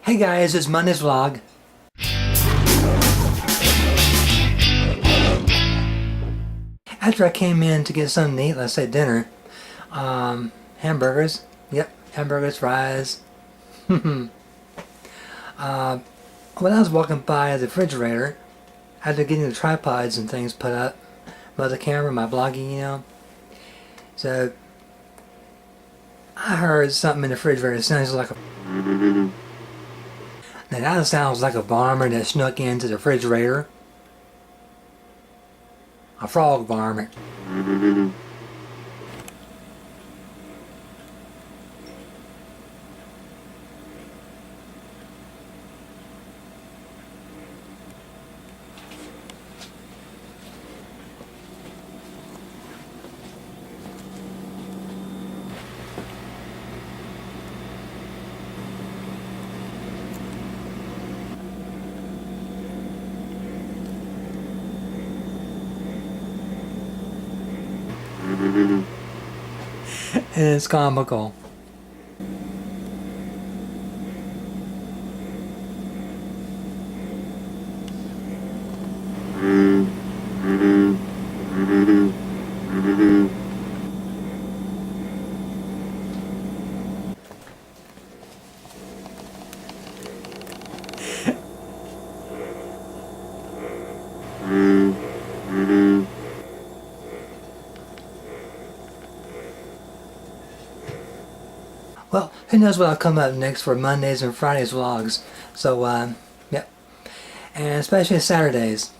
Hey guys, it's Monday's vlog. After I came in to get something to eat, let's say dinner, hamburgers, yep, hamburgers, fries. When I was walking by the refrigerator, after getting the tripods and things put up, my other camera, my vlogging, so I heard something in the refrigerator. It sounds like a... Now that sounds like a varmint that snuck into the refrigerator. A frog varmint. And it's comical. Well, who knows what'll come up next for Mondays and Fridays vlogs. So, yep. And especially Saturdays.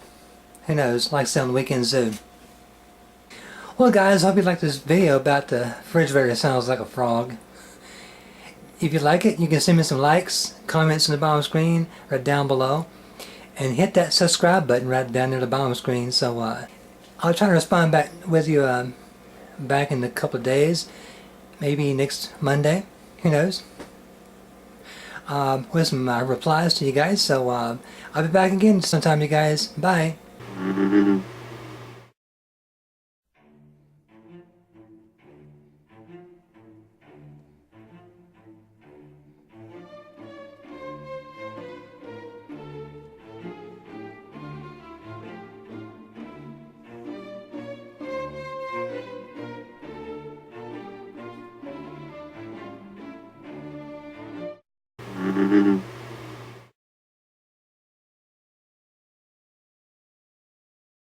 Who knows, like I said, on the weekend zoo. Well guys, I hope you liked this video about the refrigerator that sounds like a frog. If you like it, you can send me some likes, comments in the bottom screen, right down below. And hit that subscribe button right down near the bottom screen. So, I'll try to respond back with you back in a couple of days. Maybe next Monday. Who knows? With some replies to you guys. So I'll be back again sometime, you guys. Bye.